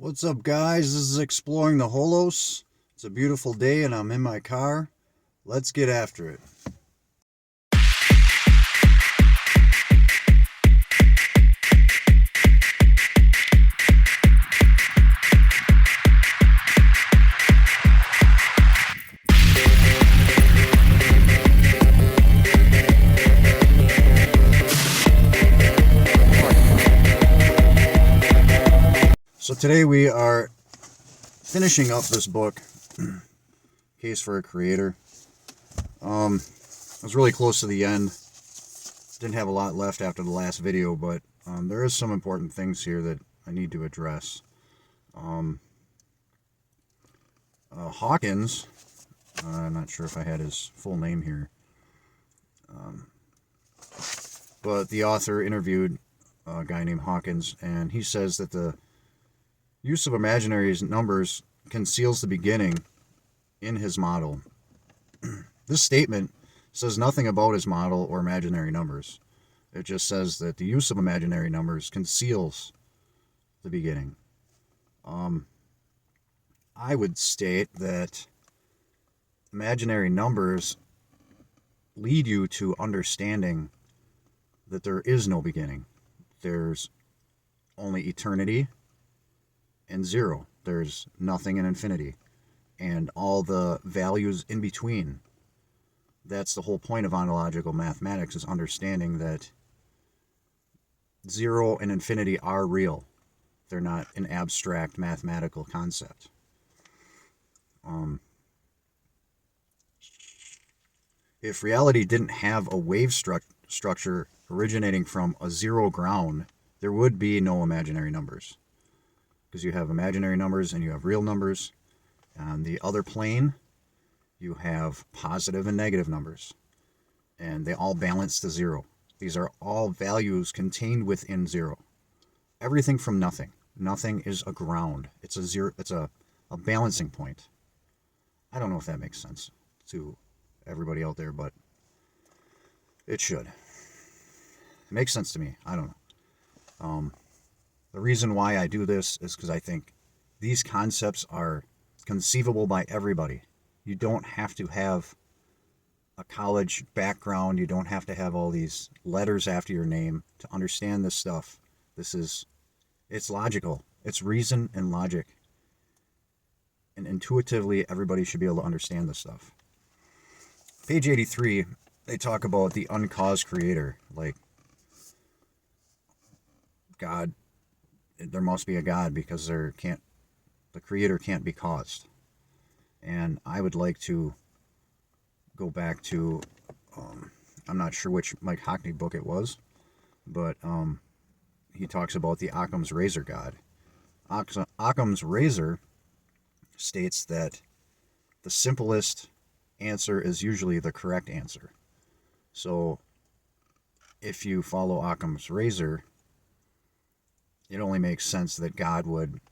What's up, guys? This is Exploring the Holos. It's a beautiful day and I'm in my car. Let's get after it. So today we are finishing up this book, Case for a Creator. I was really close to the end. Didn't have a lot left after the last video, but there is some important things here that I need to address. Hawkins, I'm not sure if I had his full name here, but the author interviewed a guy named Hawkins, and he says that the use of imaginary numbers conceals the beginning in his model. This statement says nothing about his model or imaginary numbers. It just says that the use of imaginary numbers conceals the beginning. I would state that imaginary numbers lead you to understanding that there is no beginning. There's only eternity and zero. There's nothing and infinity. And all the values in between. That's the whole point of ontological mathematics, is understanding that zero and infinity are real. They're not an abstract mathematical concept. If reality didn't have a wave structure originating from a zero ground, there would be no imaginary numbers. Because you have imaginary numbers and you have real numbers. On the other plane, you have positive and negative numbers. And they all balance to zero. These are all values contained within zero. Everything from nothing. Nothing is a ground. It's a zero. It's a balancing point. I don't know if that makes sense to everybody out there, but it should. It makes sense to me. I don't know. The reason why I do this is because I think these concepts are conceivable by everybody. You don't have to have a college background. You don't have to have all these letters after your name to understand this stuff. It's logical. It's reason and logic. And intuitively, everybody should be able to understand this stuff. Page 83, they talk about the uncaused creator. Like, God, there must be a God because the creator can't be caused. And I would like to go back to, I'm not sure which Mike Hockney book it was, but he talks about the Occam's razor God. Occam's razor states that the simplest answer is usually the correct answer. So if you follow Occam's razor, it only makes sense that God would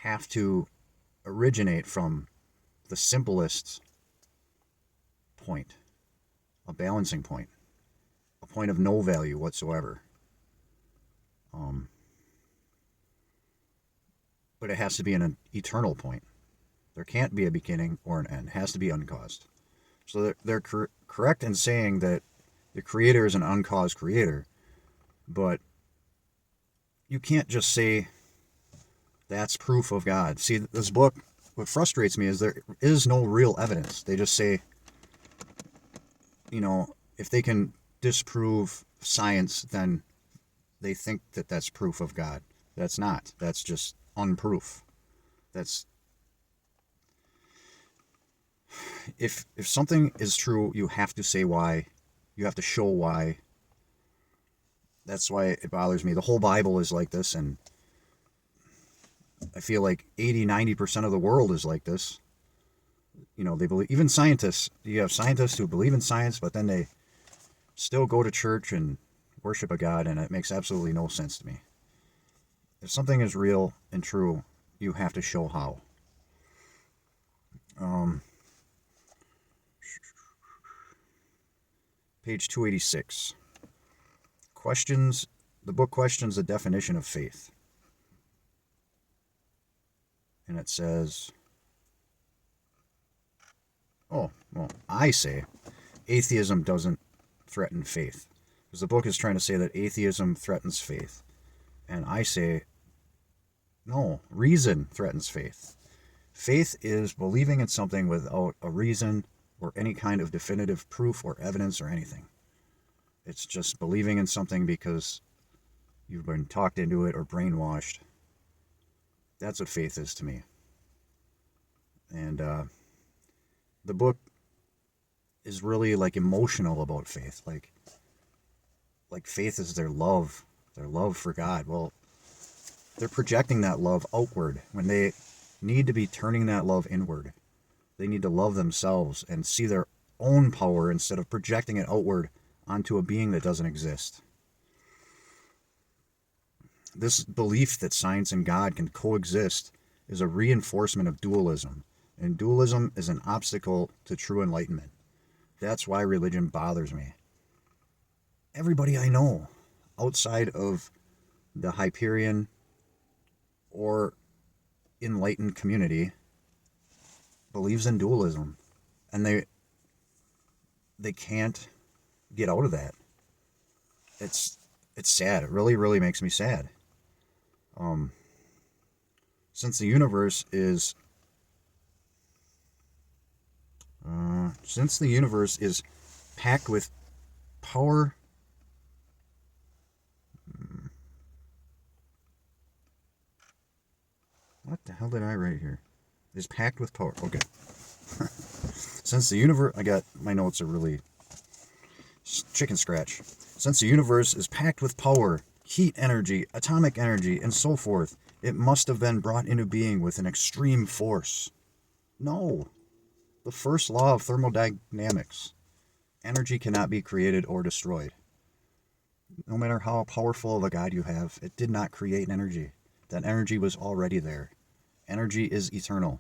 have to originate from the simplest point, a balancing point, a point of no value whatsoever. But it has to be an eternal point. There can't be a beginning or an end. It has to be uncaused. So they're correct in saying that the creator is an uncaused creator, but you can't just say that's proof of God. See, this book, what frustrates me is there is no real evidence. They just say, if they can disprove science, then they think that that's proof of God. That's not. That's just unproof. If something is true, you have to say why. You have to show why. That's why it bothers me. The whole Bible is like this, and I feel like 80-90% of the world is like this. They believe, even scientists, you have scientists who believe in science, but then they still go to church and worship a God, and it makes absolutely no sense to me. If something is real and true, you have to show how. Page 286. The book questions the definition of faith. and it says, oh, well, I say atheism doesn't threaten faith. Because the book is trying to say that atheism threatens faith. And I say, no, reason threatens faith. Faith is believing in something without a reason or any kind of definitive proof or evidence or anything. It's just believing in something because you've been talked into it or brainwashed. That's what faith is to me. And the book is really like emotional about faith. Like faith is their love for God. Well, they're projecting that love outward when they need to be turning that love inward. They need to love themselves and see their own power instead of projecting it outward onto a being that doesn't exist. This belief that science and God can coexist is a reinforcement of dualism, and dualism is an obstacle to true enlightenment. That's why religion bothers me. Everybody I know outside of the Hyperion or enlightened community believes in dualism, and they can't get out of that. It's sad. It really makes me sad. Since the universe is packed with power. What the hell did I write here? Is packed with power. Okay. Since the universe, my notes are really chicken scratch. Since the universe is packed with power, heat energy, atomic energy, and so forth, it must have been brought into being with an extreme force. No. The first law of thermodynamics. Energy cannot be created or destroyed. No matter how powerful of a God you have, it did not create energy. That energy was already there. Energy is eternal.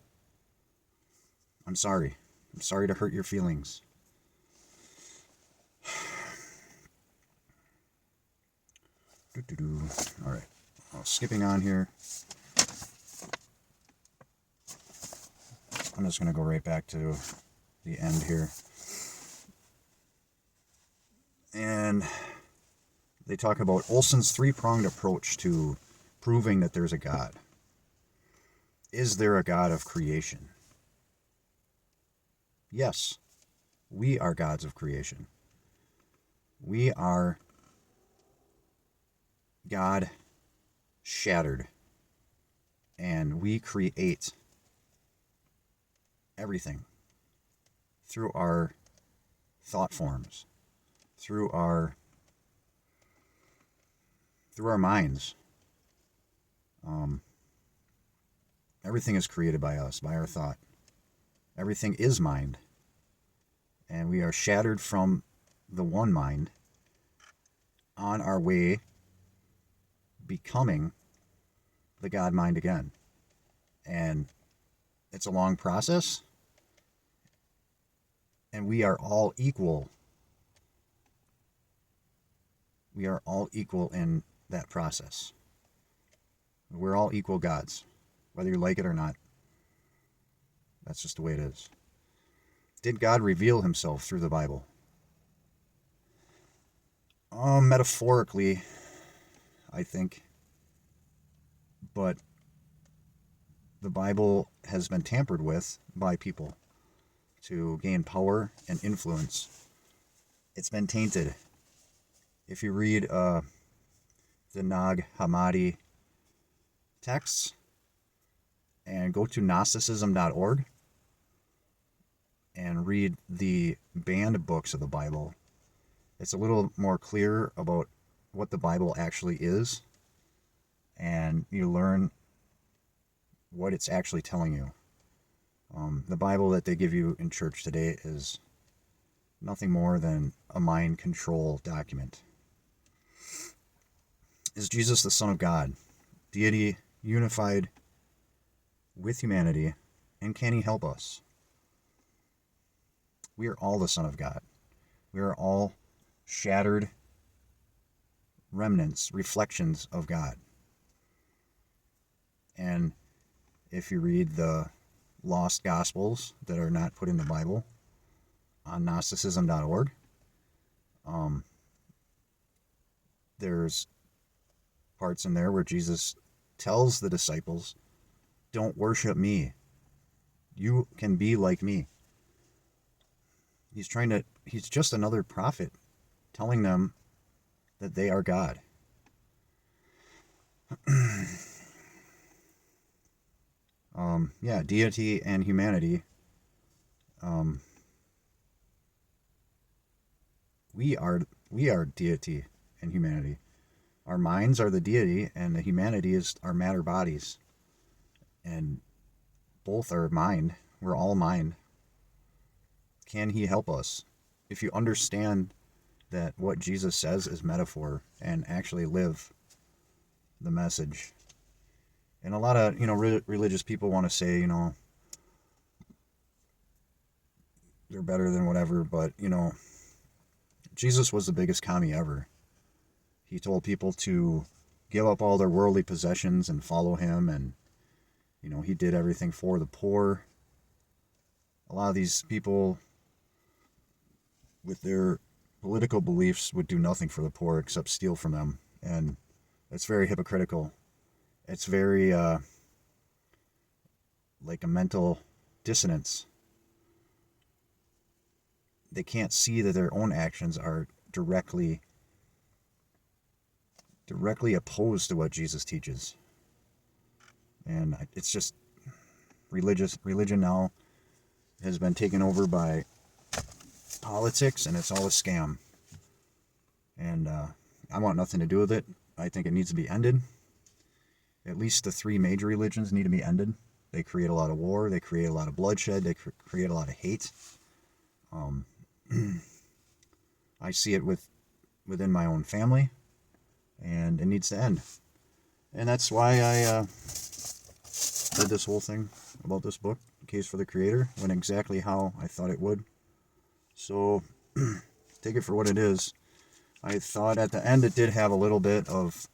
I'm sorry. I'm sorry to hurt your feelings. All right. Skipping on here. I'm just going to go right back to the end here. And they talk about Olson's three-pronged approach to proving that there's a God. Is there a God of creation? Yes, we are gods of creation. We are God shattered, and we create everything through our thought forms, through our minds. Everything is created by us, by our thought. Everything is mind. And we are shattered from the one mind on our way becoming the God mind again. And it's a long process. And we are all equal. We are all equal in that process. We're all equal gods, whether you like it or not. That's just the way it is. Did God reveal himself through the Bible? Metaphorically, I think. But the Bible has been tampered with by people to gain power and influence. It's been tainted. If you read the Nag Hammadi texts and go to Gnosticism.org and read the banned books of the Bible, it's a little more clear about what the Bible actually is, and you learn what it's actually telling you. The Bible that they give you in church today is nothing more than a mind control document. Is Jesus the Son of God? Deity unified with humanity, and can he help us? We are all the Son of God. We are all shattered remnants, reflections of God. And if you read the lost gospels that are not put in the Bible on Gnosticism.org, there's parts in there where Jesus tells the disciples, don't worship me. You can be like me. He's just another prophet telling them that they are God. Deity and humanity. We are deity and humanity. Our minds are the deity, and the humanity is our matter bodies. And both are mind. We're all mind. Can he help us? If you understand that what Jesus says is metaphor and actually live the message. And a lot of, religious people want to say, they're better than whatever, but, Jesus was the biggest commie ever. He told people to give up all their worldly possessions and follow him, and, he did everything for the poor. A lot of these people with their political beliefs would do nothing for the poor except steal from them, and it's very hypocritical. It's very like a mental dissonance. They can't see that their own actions are directly opposed to what Jesus teaches. And it's just religion now has been taken over by politics, and it's all a scam. And I want nothing to do with it. I think it needs to be ended. At least the three major religions need to be ended. They create a lot of war. They create a lot of bloodshed. They create a lot of hate. I see it within my own family, and it needs to end. And that's why I did this whole thing about this book, Case for the Creator, went exactly how I thought it would. So take it for what it is. I thought at the end it did have a little bit of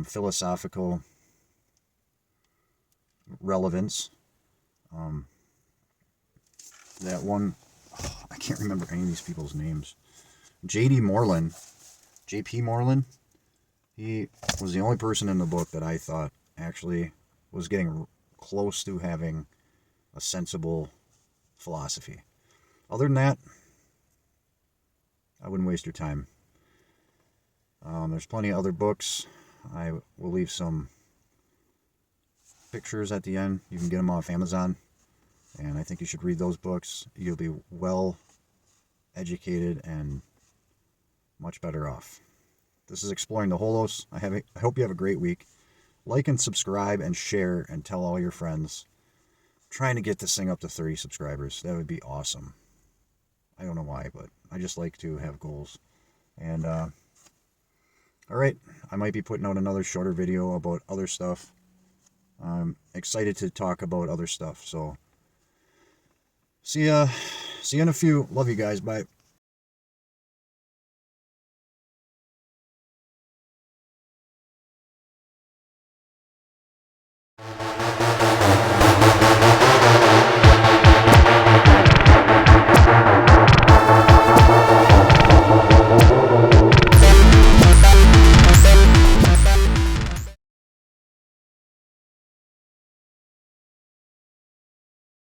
philosophical relevance. That one, I can't remember any of these people's names. JP Moreland, he was the only person in the book that I thought actually was getting close to having a sensible philosophy. Other than that, I wouldn't waste your time. There's plenty of other books. I will leave some pictures at the end. You can get them off Amazon, and I think you should read those books. You'll be well educated and much better off. This is Exploring the Holos. I hope you have a great week. Like and subscribe and share and tell all your friends. I'm trying to get this thing up to 30 subscribers. That would be awesome. I don't know why, but I just like to have goals. And all right, I might be putting out another shorter video about other stuff. I'm excited to talk about other stuff. So see you in a few. Love you guys. Bye.